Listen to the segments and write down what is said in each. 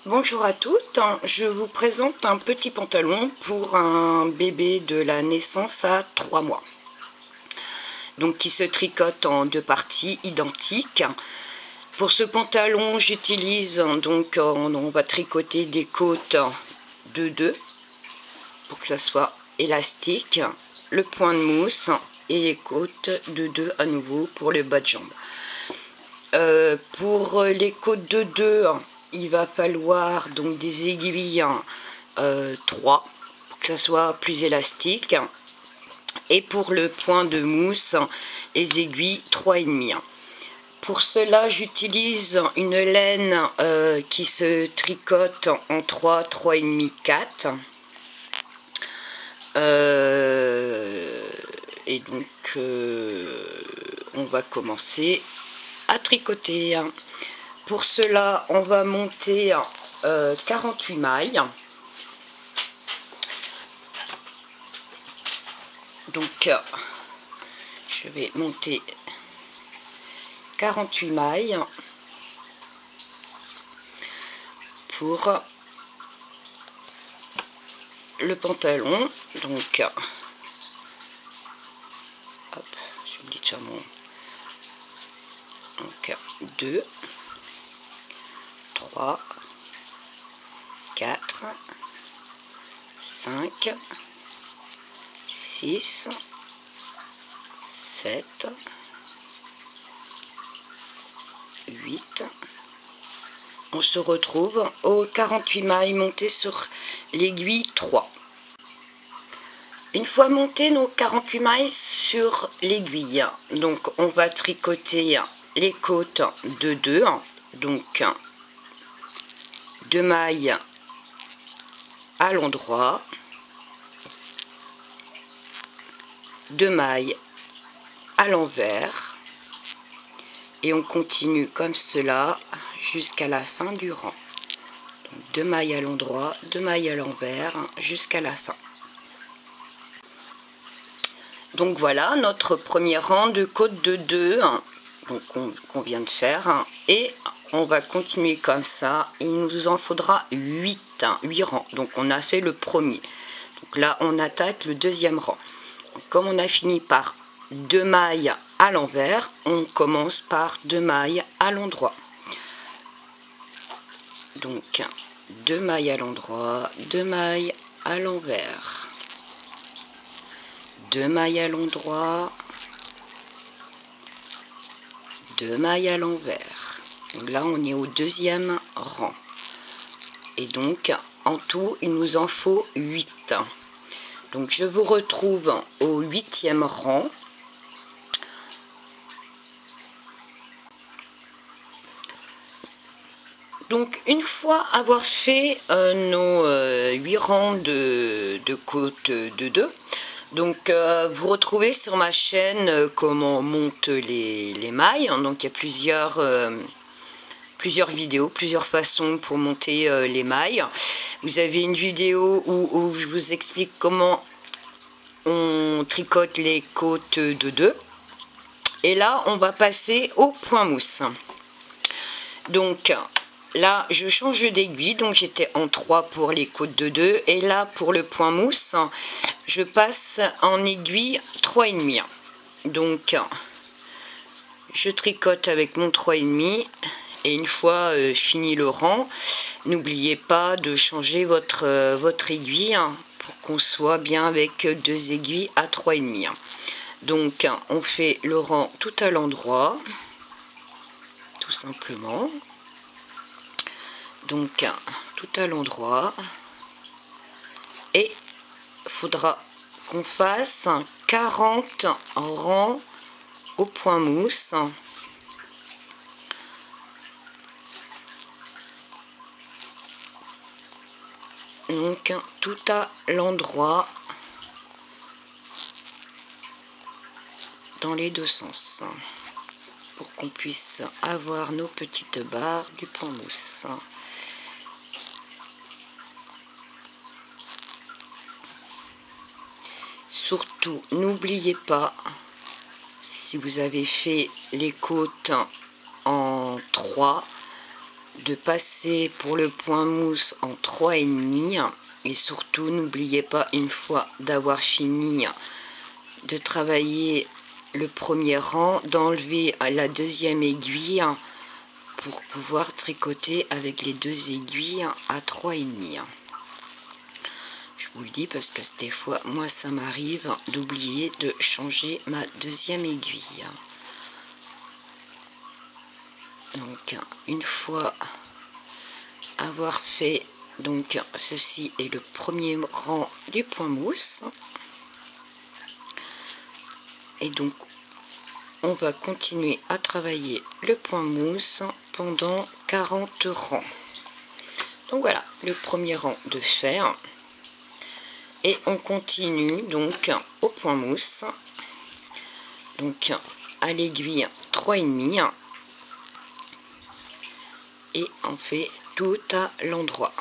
Bonjour à toutes, je vous présente un petit pantalon pour un bébé de la naissance à 3 mois. Donc qui se tricote en deux parties identiques. Pour ce pantalon, j'utilise donc on va tricoter des côtes de 2 pour que ça soit élastique, le point de mousse et les côtes de 2 à nouveau pour le bas de jambe. Pour les côtes de 2, il va falloir donc des aiguilles 3 pour que ça soit plus élastique, et pour le point de mousse, les aiguilles 3,5. Pour cela, j'utilise une laine qui se tricote en 3, 3,5, 4. Et donc, on va commencer à tricoter. Pour cela, on va monter 48 mailles. Donc, je vais monter 48 mailles pour le pantalon. Donc, hop, j'ai oublié de faire mon... Donc, 2, 3, 4, 5, 6, 7, 8. On se retrouve aux 48 mailles montées sur l'aiguille 3. Une fois montées nos 48 mailles sur l'aiguille, donc on va tricoter les côtes de 2, donc 2 mailles à l'endroit, 2 mailles à l'envers, et on continue comme cela jusqu'à la fin du rang. Donc 2 mailles à l'endroit, 2 mailles à l'envers jusqu'à la fin. Donc voilà notre premier rang de côtes de 2 qu'on vient de faire, et on va continuer comme ça. Il nous en faudra 8 rangs. Donc on a fait le premier. Donc là on attaque le deuxième rang. Donc, comme on a fini par 2 mailles à l'envers, on commence par 2 mailles à l'endroit. Donc 2 mailles à l'endroit, 2 mailles à l'envers, 2 mailles à l'endroit, 2 mailles à l'envers. Donc là on est au deuxième rang, et donc en tout il nous en faut 8. Donc je vous retrouve au 8e rang. Donc une fois avoir fait nos 8 rangs de côtes de 2, donc vous retrouvez sur ma chaîne comment on monte les mailles. Donc il y a plusieurs vidéos, plusieurs façons pour monter les mailles. Vous avez une vidéo où je vous explique comment on tricote les côtes de 2. Et là on va passer au point mousse. Donc là je change d'aiguille, donc j'étais en 3 pour les côtes de 2, et là pour le point mousse je passe en aiguille 3,5. Donc je tricote avec mon 3,5, et une fois fini le rang, n'oubliez pas de changer votre aiguille pour qu'on soit bien avec 2 aiguilles à 3,5. Donc on fait le rang tout à l'endroit, tout simplement. Donc tout à l'endroit, et il faudra qu'on fasse 40 rangs au point mousse. Donc tout à l'endroit, dans les deux sens, pour qu'on puisse avoir nos petites barres du point mousse. Surtout, n'oubliez pas, si vous avez fait les côtes en 3, de passer pour le point mousse en 3,5 et surtout n'oubliez pas, une fois d'avoir fini de travailler le premier rang, d'enlever la deuxième aiguille pour pouvoir tricoter avec les deux aiguilles à 3,5. Je vous le dis parce que des fois moi ça m'arrive d'oublier de changer ma deuxième aiguille. Donc une fois avoir fait, donc ceci est le premier rang du point mousse, et donc on va continuer à travailler le point mousse pendant 40 rangs. Donc voilà le premier rang de fer, et on continue donc au point mousse, donc à l'aiguille 3,5, et on fait tout à l'endroit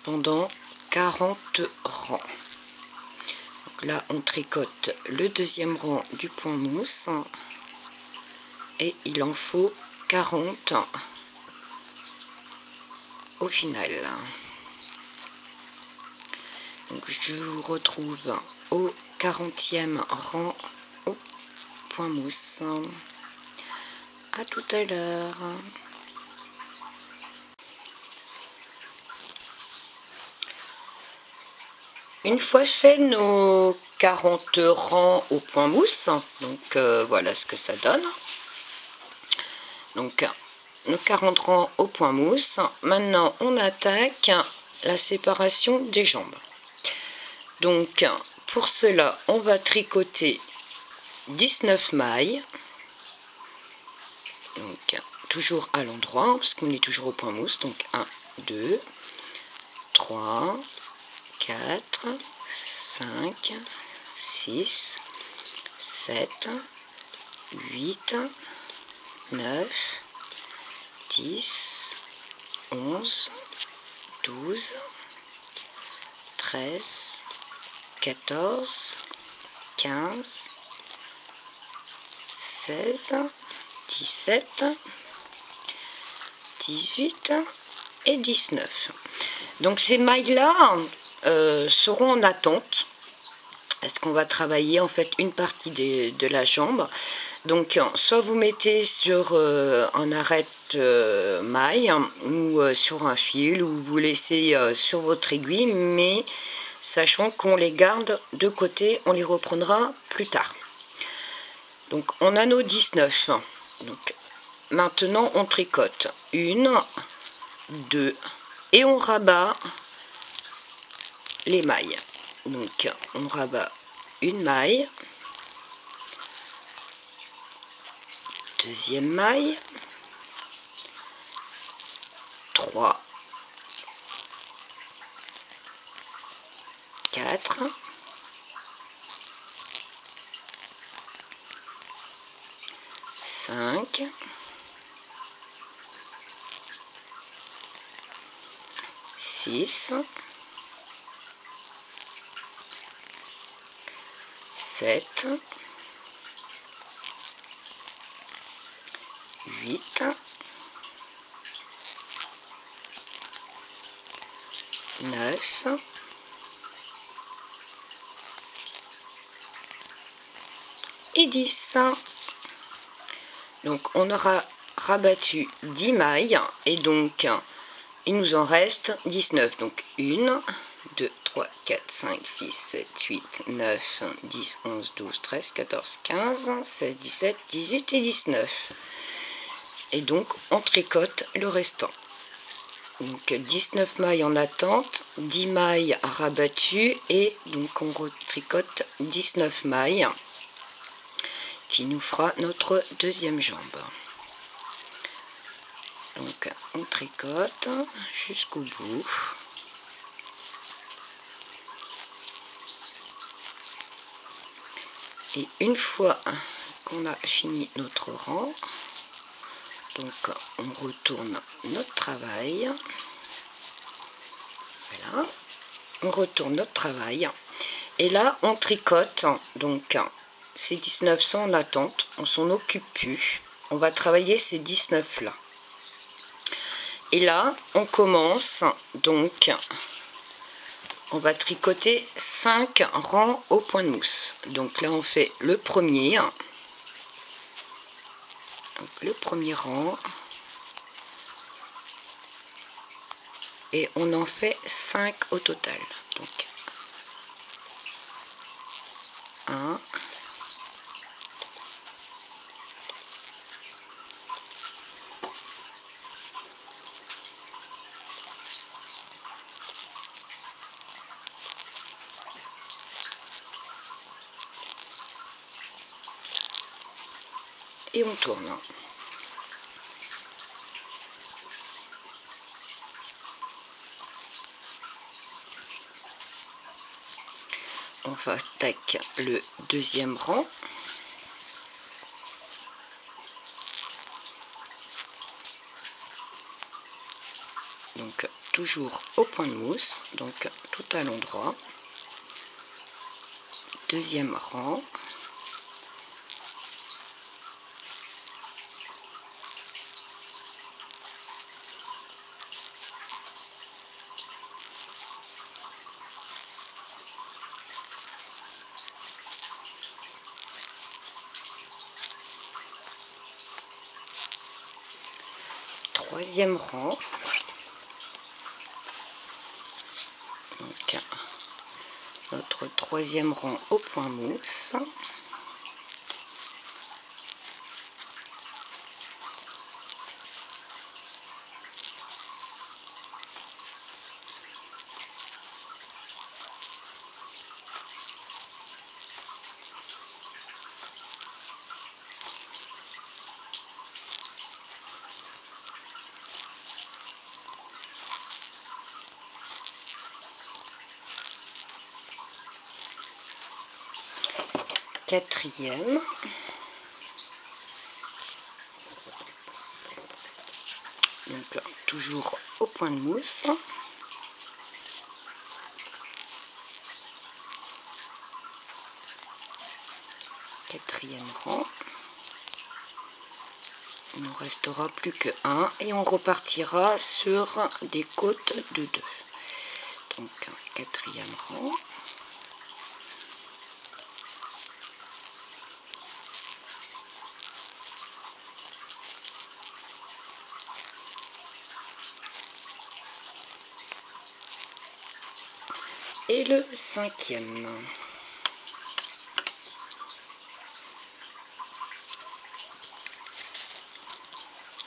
pendant 40 rangs. Donc là on tricote le deuxième rang du point mousse et il en faut 40 au final. Donc je vous retrouve au 40e rang au point mousse. À tout à l'heure. Une fois fait nos 40 rangs au point mousse, donc voilà ce que ça donne. Donc nos 40 rangs au point mousse. Maintenant on attaque la séparation des jambes. Donc pour cela on va tricoter 19 mailles. Donc toujours à l'endroit parce qu'on est toujours au point mousse. Donc 1, 2, 3, 4, 5, 6, 7, 8, 9, 10, 11, 12, 13, 14, 15, 16, 17, 18 et 19. Donc ces mailles-là seront en attente. Est-ce qu'on va travailler en fait une partie de la jambe? Donc soit vous mettez sur un arrête maille ou sur un fil, ou vous laissez sur votre aiguille, mais sachant qu'on les garde de côté, on les reprendra plus tard. Donc on a nos 19. Donc maintenant on tricote 1, 2 et on rabat les mailles. Donc on rabat une maille, deuxième maille, 3, 4, 5, 6, 7, 8, 9, et 10. Donc on aura rabattu 10 mailles et donc il nous en reste 19. Donc 1, 2, 3, 4, 5, 6, 7, 8, 9, 10, 11, 12, 13, 14, 15, 16, 17, 18 et 19. Et donc on tricote le restant. Donc 19 mailles en attente, 10 mailles rabattues, et donc on retricote 19 mailles qui nous fera notre deuxième jambe. Donc on tricote jusqu'au bout. Et une fois qu'on a fini notre rang, donc on retourne notre travail. Voilà, on retourne notre travail. Et là on tricote, donc ces 19 sont en attente, on s'en occupe plus. On va travailler ces 19 là. Et là, on commence, donc, on va tricoter 5 rangs au point de mousse. Donc là, on fait le premier. Donc, le premier rang. Et on en fait 5 au total. Donc, 1. Et on tourne. On va attaquer le deuxième rang. Donc toujours au point de mousse, donc tout à l'endroit. Deuxième rang. Troisième rang. Donc, notre troisième rang au point mousse. Quatrième. Donc toujours au point de mousse. Quatrième rang. Il ne nous restera plus que 1 et on repartira sur des côtes de 2. Donc quatrième rang. Et le cinquième.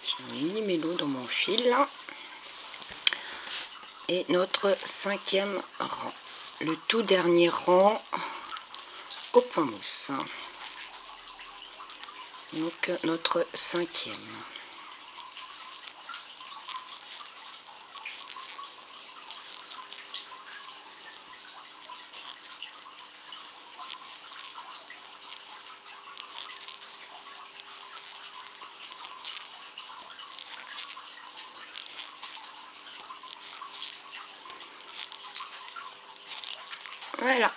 J'ai un mini mélo dans mon fil. Et notre cinquième rang. Le tout dernier rang au point mousse. Donc notre cinquième. Voilà,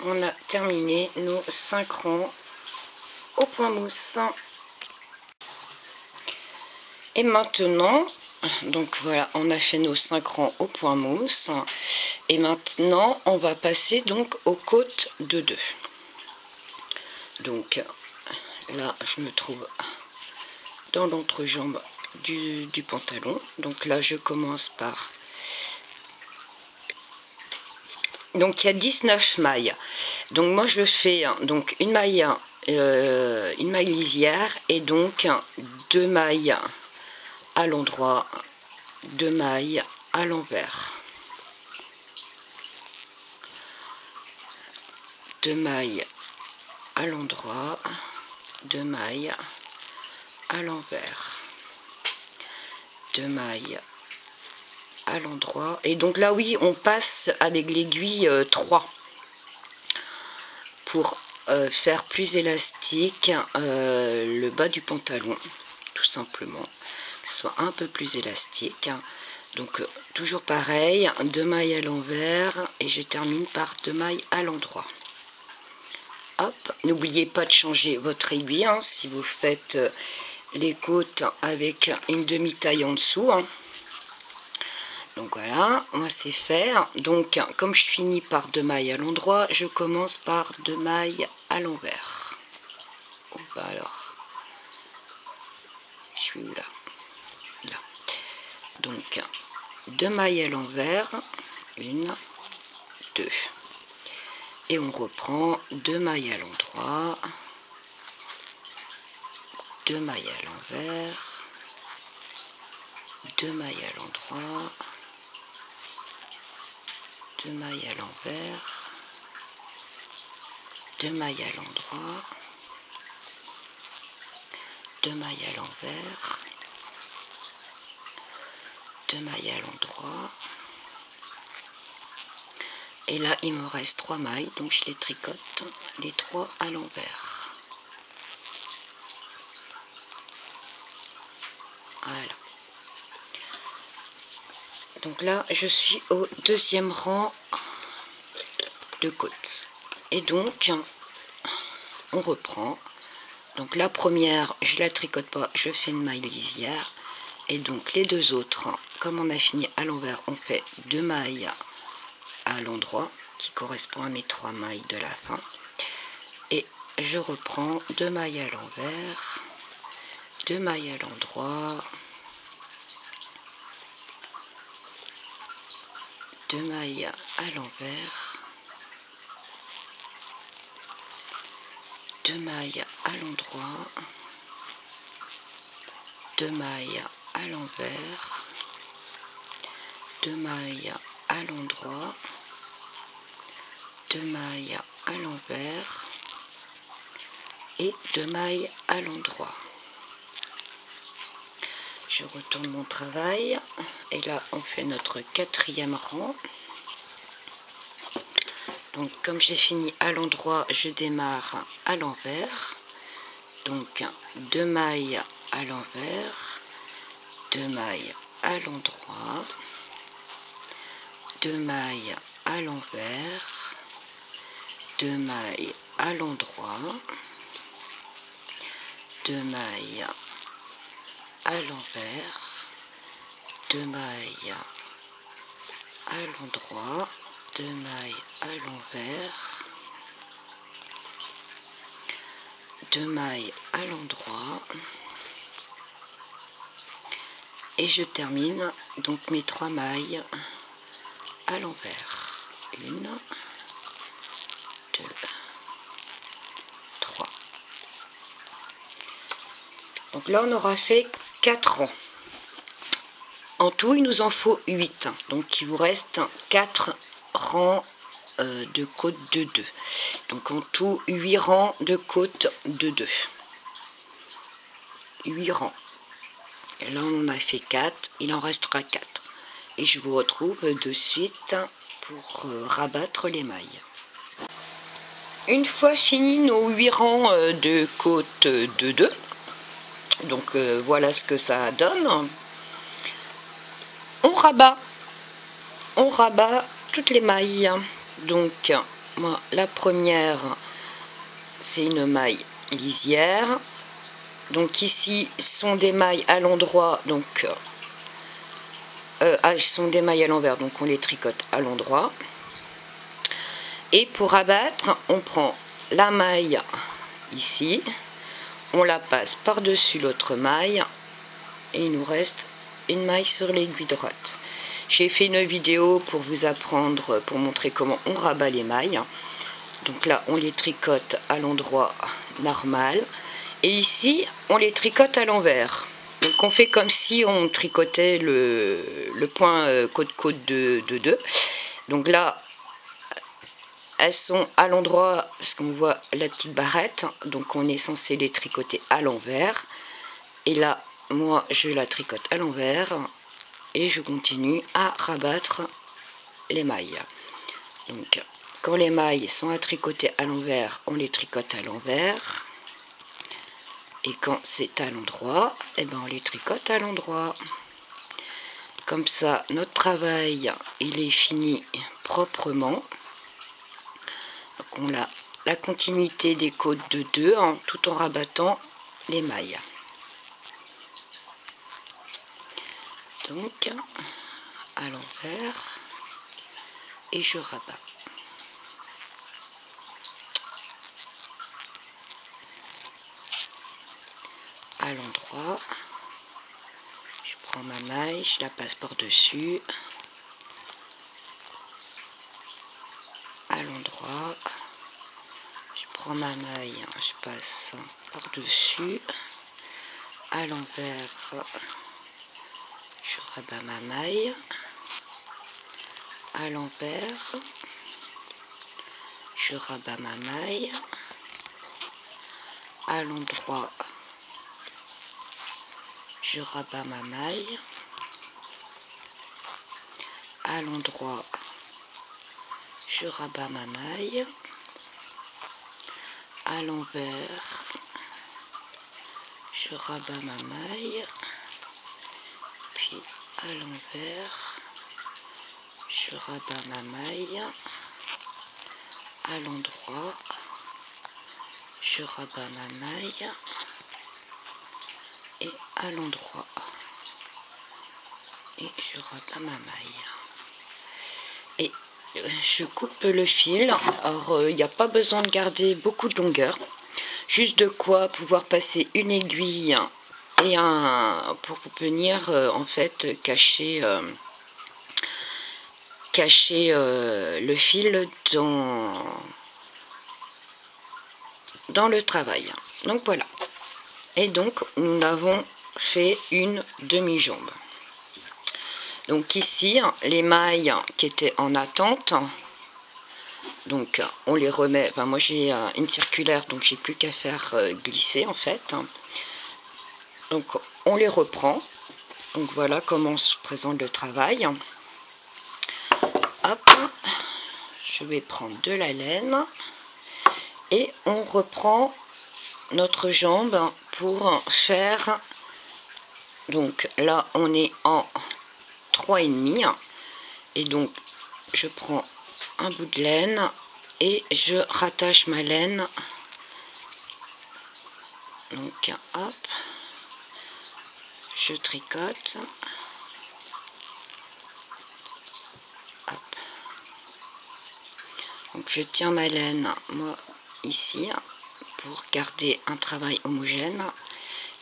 on a terminé nos 5 rangs au point mousse. Et maintenant, donc voilà, on a fait nos 5 rangs au point mousse. Et maintenant, on va passer donc aux côtes de 2. Donc là, je me trouve dans l'entrejambe du pantalon. Donc là, je commence par... Donc il y a 19 mailles. Donc moi je fais donc une maille lisière et donc 2 mailles à l'endroit, 2 mailles à l'envers, 2 mailles à l'endroit, 2 mailles à l'envers, 2 mailles à l'endroit. Et donc là oui, on passe avec l'aiguille 3 pour faire plus élastique le bas du pantalon, tout simplement, que ce soit un peu plus élastique. Donc toujours pareil, 2 mailles à l'envers et je termine par 2 mailles à l'endroit. Hop, n'oubliez pas de changer votre aiguille si vous faites les côtes avec une demi-taille en dessous. Hein. Donc voilà, moi c'est fait. Donc comme je finis par 2 mailles à l'endroit, je commence par 2 mailles à l'envers. Bah alors, je suis où là? Là. Donc 2 mailles à l'envers, 1, 2. Et on reprend 2 mailles à l'endroit, 2 mailles à l'envers, 2 mailles à l'endroit, 2 mailles à l'envers, 2 mailles à l'endroit, 2 mailles à l'envers, 2 mailles à l'endroit. Et là, il me reste 3 mailles, donc je les tricote les 3 à l'envers. Voilà. Donc là, je suis au 2e rang de côtes. Et donc, on reprend. Donc la première, je la tricote pas, je fais une maille lisière. Et donc les 2 autres, comme on a fini à l'envers, on fait 2 mailles à l'endroit qui correspond à mes 3 mailles de la fin. Et je reprends 2 mailles à l'envers, 2 mailles à l'endroit, 2 mailles à l'envers, 2 mailles à l'endroit, 2 mailles à l'envers, 2 mailles à l'endroit, 2 mailles à l'envers et 2 mailles à l'endroit. Je retourne mon travail et là on fait notre 4e rang. Donc comme j'ai fini à l'endroit, je démarre à l'envers. Donc 2 mailles à l'envers, 2 mailles à l'endroit, 2 mailles à l'envers, 2 mailles à l'endroit, 2 mailles à l'envers, 2 mailles à l'endroit, 2 mailles à l'envers, 2 mailles à l'endroit, et je termine donc mes 3 mailles à l'envers. 1, 2, 3. Donc là on aura fait 4 rangs. En tout il nous en faut 8. Donc il vous reste 4 rangs de côtes de 2. Donc en tout 8 rangs de côtes de 2. 8 rangs. Et là on en a fait 4, il en restera 4. Et je vous retrouve de suite pour rabattre les mailles. Une fois fini nos 8 rangs de côtes de 2, donc voilà ce que ça donne. On rabat toutes les mailles. Donc moi la première c'est une maille lisière. Donc ici sont des mailles à l'endroit, donc sont des mailles à l'envers, donc on les tricote à l'endroit. Et pour abattre, on prend la maille ici, on la passe par-dessus l'autre maille et il nous reste une maille sur l'aiguille droite. J'ai fait une vidéo pour vous apprendre, pour montrer comment on rabat les mailles. Donc là, on les tricote à l'endroit normal. Et ici, on les tricote à l'envers. Donc on fait comme si on tricotait le point côte-côte de 2. Donc là, elles sont à l'endroit, parce qu'on voit la petite barrette. Donc on est censé les tricoter à l'envers. Et là, moi, je la tricote à l'envers. Et je continue à rabattre les mailles. Donc, quand les mailles sont à tricoter à l'envers, on les tricote à l'envers. Et quand c'est à l'endroit, eh ben on les tricote à l'endroit. Comme ça, notre travail, il est fini proprement. Donc on a la continuité des côtes de 2, hein, tout en rabattant les mailles. Donc à l'envers et je rabats. À l'endroit, je prends ma maille, je la passe par-dessus. À l'endroit, je prends ma maille, je passe par-dessus. À l'envers, je rabats ma maille. À l'envers, je rabats ma maille. À l'endroit, je rabats ma maille. À l'endroit, je rabats ma maille. À l'envers, je rabats ma maille. Puis à l'envers, je rabats ma maille. À l'endroit, je rabats ma maille. Et à l'endroit, et je rabats ma maille. Et je coupe le fil. Alors il n'y a pas besoin de garder beaucoup de longueur, juste de quoi pouvoir passer une aiguille et pour venir en fait cacher le fil dans le travail. Donc voilà. Et donc nous avons fait une demi-jambe. Donc ici, les mailles qui étaient en attente, donc on les remet. Enfin, moi j'ai une circulaire, donc j'ai plus qu'à faire glisser en fait. Donc on les reprend. Donc voilà comment se présente le travail. Hop, je vais prendre de la laine et on reprend notre jambe pour faire. Donc là on est en 3,5 et donc je prends un bout de laine et je rattache ma laine. Donc hop, je tricote. Hop. Donc je tiens ma laine moi ici pour garder un travail homogène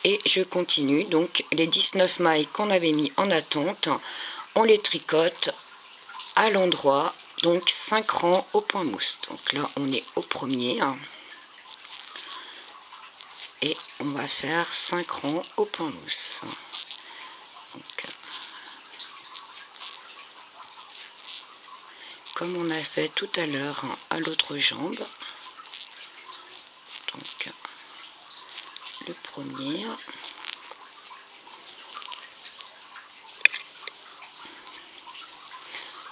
et je continue. Donc les 19 mailles qu'on avait mis en attente, on les tricote à l'endroit, donc 5 rangs au point mousse. Donc là on est au premier et on va faire 5 rangs au point mousse. Donc, comme on a fait tout à l'heure à l'autre jambe. Donc le premier,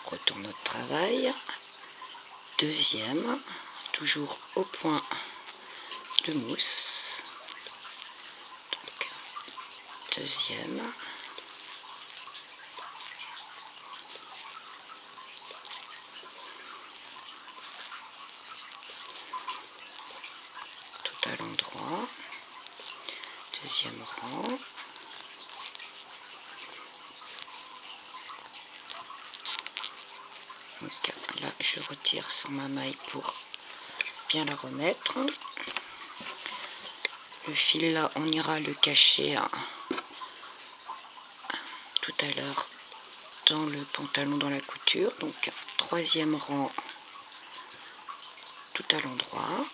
retourne notre travail, deuxième, toujours au point de mousse, donc deuxième, tout à l'endroit, deuxième rang, donc là je retire sur ma maille pour bien la remettre. Le fil là on ira le cacher tout à l'heure dans le pantalon, dans la couture. Donc troisième rang tout à l'endroit,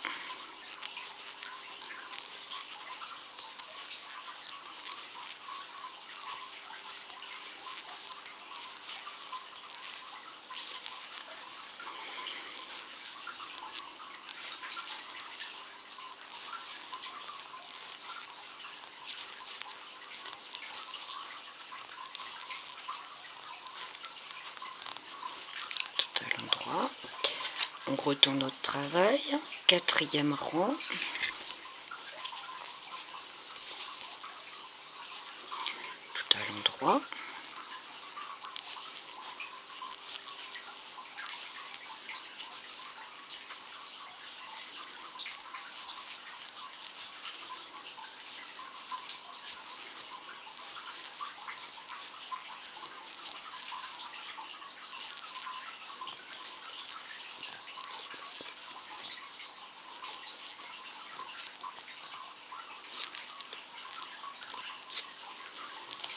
on retourne notre travail, quatrième rang, tout à l'endroit,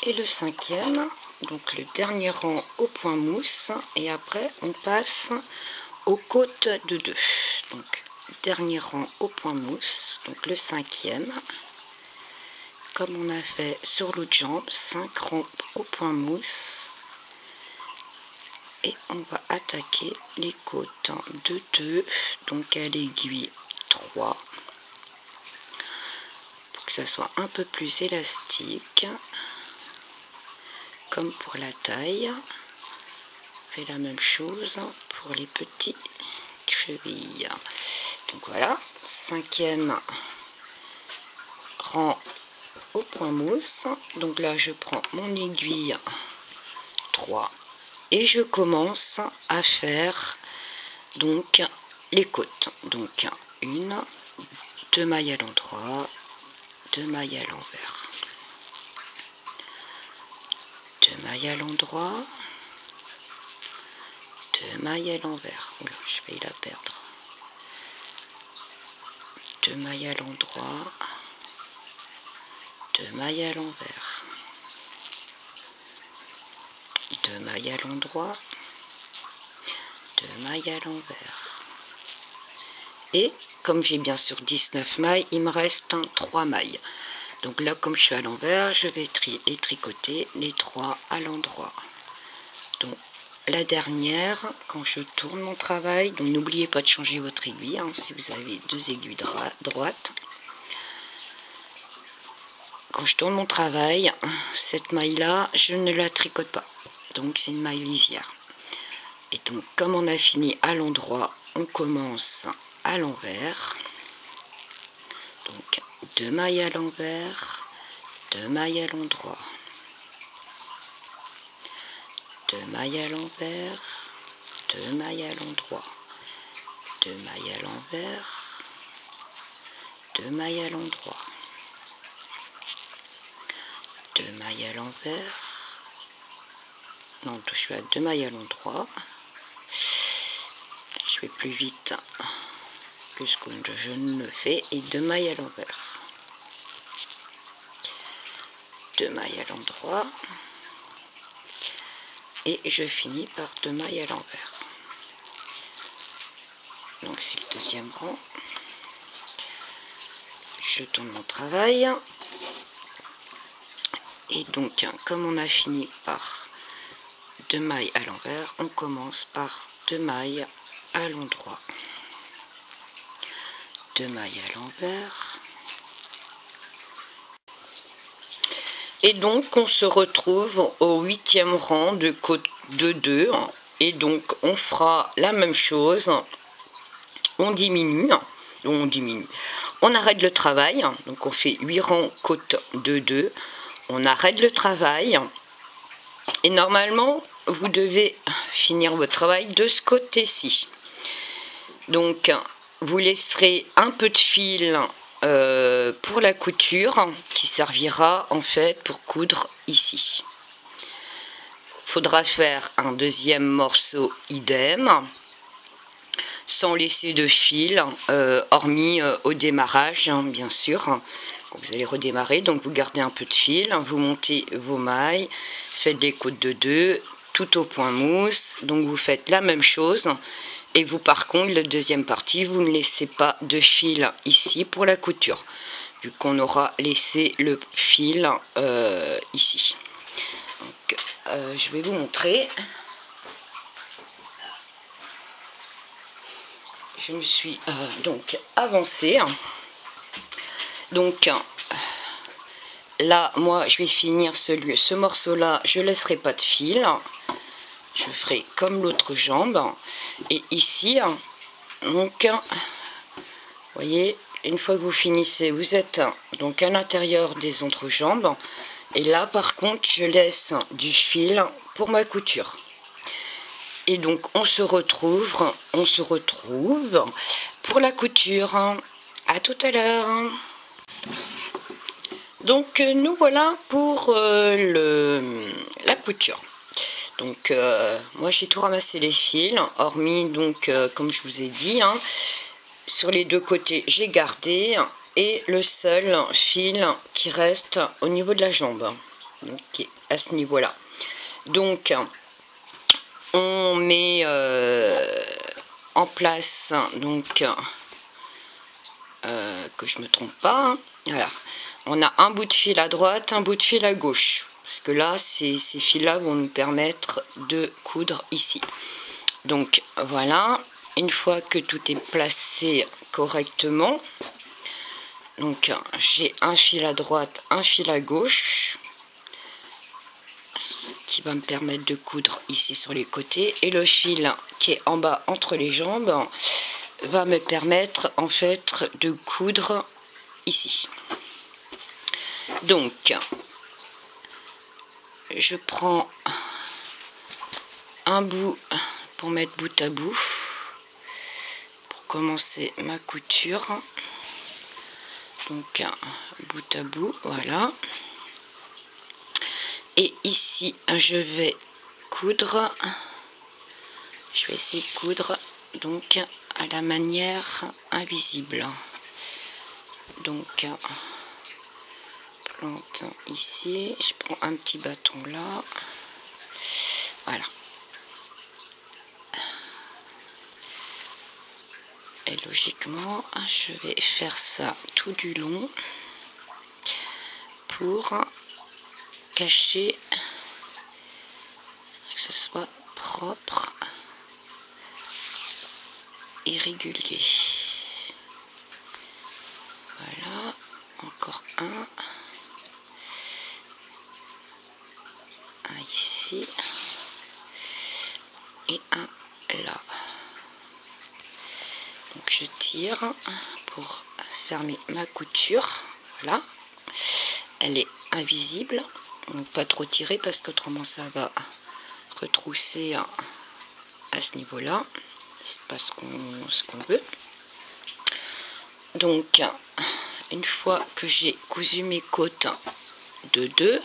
et le 5e, donc le dernier rang au point mousse, et après on passe aux côtes de 2. Donc dernier rang au point mousse, donc le 5e, comme on a fait sur l'autre jambe, 5 rangs au point mousse, et on va attaquer les côtes de 2, donc à l'aiguille 3, pour que ça soit un peu plus élastique, comme pour la taille. On fait la même chose pour les petites chevilles. Donc voilà, 5e rang au point mousse. Donc là je prends mon aiguille 3 et je commence à faire donc les côtes. Donc 1, 2 mailles à l'endroit, 2 mailles à l'envers, 2 mailles à l'endroit, 2 mailles à l'envers. Oula, je vais la perdre. 2 mailles à l'endroit, 2 mailles à l'envers, 2 mailles à l'endroit, 2 mailles à l'envers. Et comme j'ai bien sûr 19 mailles, il me reste 3 mailles. Donc là, comme je suis à l'envers, je vais les tricoter les 3 à l'endroit. Donc la dernière, quand je tourne mon travail, donc n'oubliez pas de changer votre aiguille, hein, si vous avez 2 aiguilles droites. Quand je tourne mon travail, cette maille là, je ne la tricote pas, donc c'est une maille lisière. Et donc comme on a fini à l'endroit, on commence à l'envers. Donc 2 mailles à l'envers, 2 mailles à l'endroit, 2 mailles à l'envers, 2 mailles à l'endroit, 2 mailles à l'envers, 2 mailles à l'endroit, 2 mailles à l'envers. Non, je suis à 2 mailles à l'endroit. Je vais plus vite que ce que je ne le fais, et 2 mailles à l'envers, 2 mailles à l'endroit, et je finis par 2 mailles à l'envers. Donc c'est le deuxième rang. Je tourne mon travail, et donc comme on a fini par 2 mailles à l'envers, on commence par 2 mailles à l'endroit, 2 mailles à l'envers, et donc on se retrouve au 8e rang de côte de 2, et donc on fera la même chose, on diminue, on arrête le travail, donc on fait 8 rangs côte de 2, on arrête le travail, et normalement vous devez finir votre travail de ce côté-ci. Donc vous laisserez un peu de fil pour la couture, qui servira en fait pour coudre ici. Il faudra faire un deuxième morceau idem, sans laisser de fil, hormis au démarrage, hein, bien sûr. Vous allez redémarrer, donc vous gardez un peu de fil, vous montez vos mailles, faites les côtes de 2, tout au point mousse, donc vous faites la même chose. Et vous, par contre, la deuxième partie, vous ne laissez pas de fil ici pour la couture, vu qu'on aura laissé le fil ici. Donc, je vais vous montrer. Je me suis donc avancée. Donc là, moi, je vais finir ce morceau-là. Je ne laisserai pas de fil. Je ferai comme l'autre jambe. Et ici, donc, vous voyez, une fois que vous finissez, vous êtes donc à l'intérieur des entrejambes. Et là, par contre, je laisse du fil pour ma couture. Et donc, on se retrouve pour la couture. À tout à l'heure. Donc, nous voilà pour la couture. Donc moi j'ai tout ramassé les fils, hormis donc comme je vous ai dit, hein, sur les deux côtés j'ai gardé, et le seul fil qui reste au niveau de la jambe. donc à ce niveau-là. Donc on met en place, donc que je me trompe pas, hein. Voilà, on a un bout de fil à droite, un bout de fil à gauche, parce que là ces fils là vont nous permettre de coudre ici. Donc voilà, une fois que tout est placé correctement, donc j'ai un fil à droite, un fil à gauche, qui va me permettre de coudre ici sur les côtés, et le fil qui est en bas entre les jambes va me permettre en fait de coudre ici. Donc je prends un bout pour mettre bout à bout pour commencer ma couture. Donc bout à bout, voilà. Et ici je vais coudre, je vais essayer de coudre donc à la manière invisible. Donc plante ici, je prends un petit bâton là, voilà. Et logiquement je vais faire ça tout du long pour cacher, que ce soit propre et régulier. Voilà, encore un ici et un là. Donc je tire pour fermer ma couture, voilà, elle est invisible, donc pas trop tirer parce qu'autrement ça va retrousser à ce niveau là, c'est pas ce qu'on veut. Donc une fois que j'ai cousu mes côtes de deux,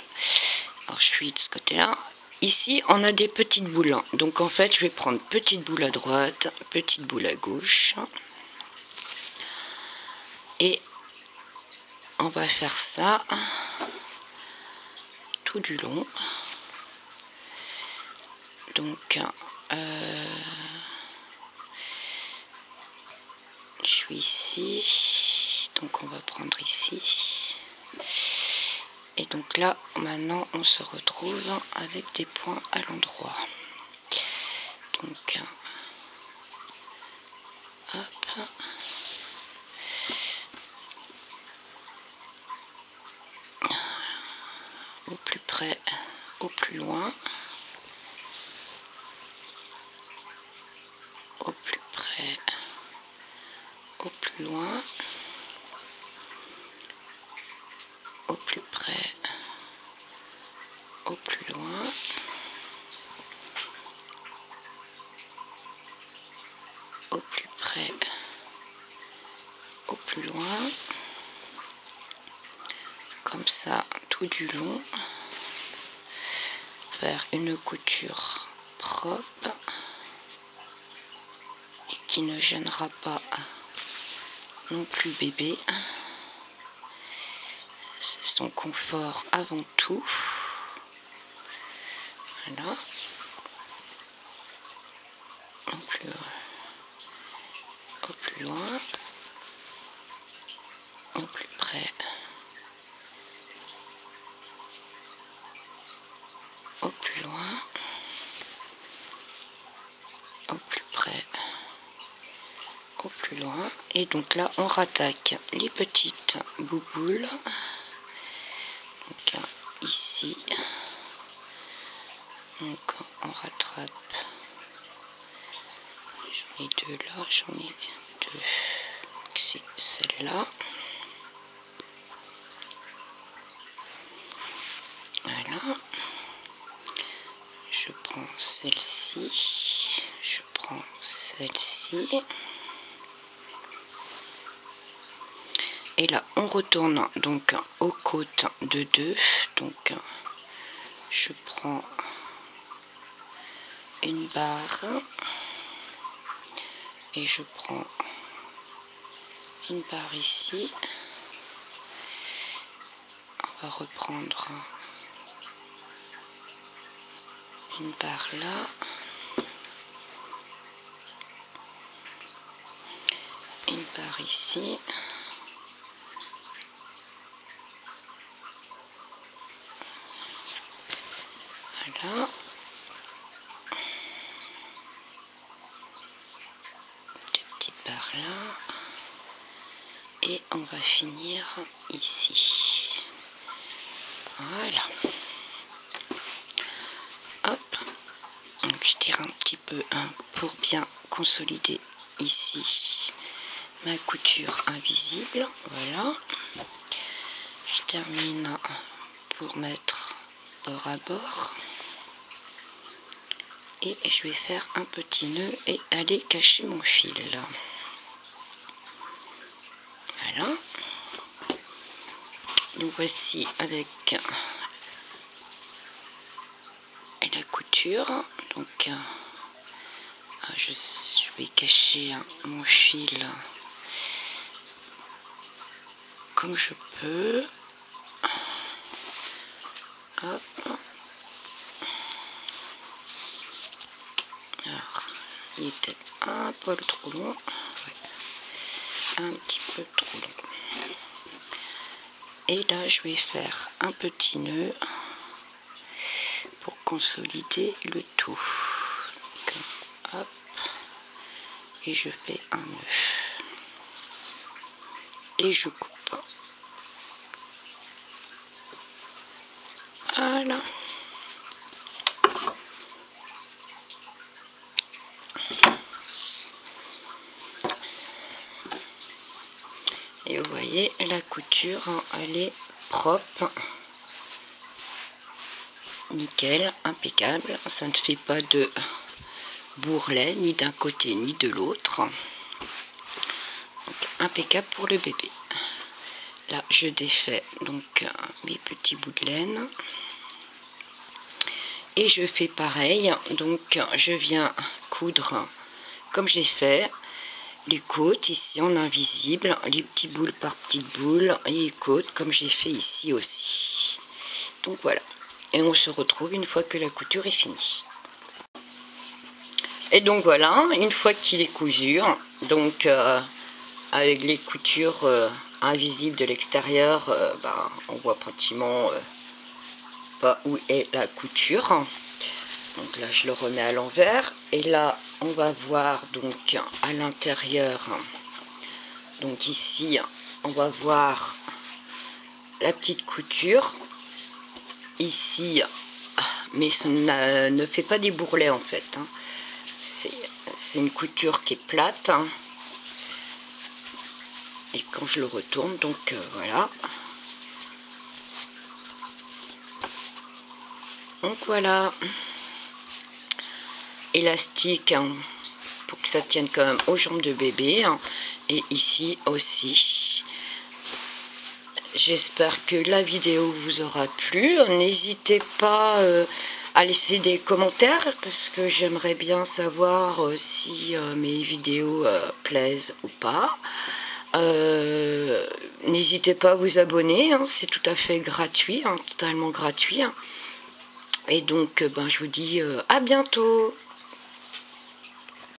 alors je suis de ce côté là, ici on a des petites boules, donc en fait je vais prendre petite boule à droite, petite boule à gauche, et on va faire ça tout du long. Donc je suis ici, donc on va prendre ici, et donc là maintenant on se retrouve avec des points à l'endroit. Donc hop, au plus près, au plus loin, au plus près, au plus loin, au plus près, au plus loin, au plus près, au plus loin, comme ça tout du long, faire une couture propre et qui ne gênera pas non plus bébé. C'est son confort avant tout. Voilà. Au plus loin, au plus près, au plus loin, au plus près, au plus loin. Et donc là on rattaque les petites bouboules, donc ici, donc on rattrape, j'en ai deux là, j'en ai deux, c'est celle-là, voilà, je prends celle-ci, je prends celle-ci, et là on retourne donc aux côtes de deux, donc je prends une barre et je prends une barre ici, on va reprendre Une par là. Une par ici. Voilà. Deux petites barres là. Et on va finir ici. Voilà. Hop. Donc je tire un petit peu pour bien consolider ici ma couture invisible. Voilà. Je termine pour mettre bord à bord. Et je vais faire un petit nœud et aller cacher mon fil. Voilà. Donc voici avec la couture. Donc je vais cacher mon fil comme je peux. Hop. Alors, il est peut-être un peu trop long. Ouais. Un petit peu trop long. Et là, je vais faire un petit nœud pour consolider le tout. Donc, hop. Et je fais un nœud. Et je coupe. Voilà. Et vous voyez, la couture, elle est propre, nickel, impeccable. Ça ne fait pas de bourrelet, ni d'un côté ni de l'autre. Impeccable pour le bébé. Là, je défais donc mes petits bouts de laine. Et je fais pareil. Donc, je viens coudre comme j'ai fait. Les côtes ici en invisible, les petits boules par petites boules et les côtes comme j'ai fait ici aussi. Donc voilà, et on se retrouve une fois que la couture est finie. Et donc voilà, une fois qu'il est cousu, donc avec les coutures invisibles de l'extérieur, on voit pratiquement pas où est la couture. Donc là je le remets à l'envers et là on va voir donc à l'intérieur, donc ici on va voir la petite couture ici, mais ça ne fait pas des bourrelets en fait, hein. C'est une couture qui est plate, hein. Et quand je le retourne, donc voilà. Donc voilà, élastique, hein, pour que ça tienne quand même aux jambes de bébé, hein, et ici aussi. J'espère que la vidéo vous aura plu. N'hésitez pas à laisser des commentaires parce que j'aimerais bien savoir si mes vidéos plaisent ou pas. N'hésitez pas à vous abonner, hein, c'est tout à fait gratuit, hein, totalement gratuit. Hein. Et donc, je vous dis à bientôt.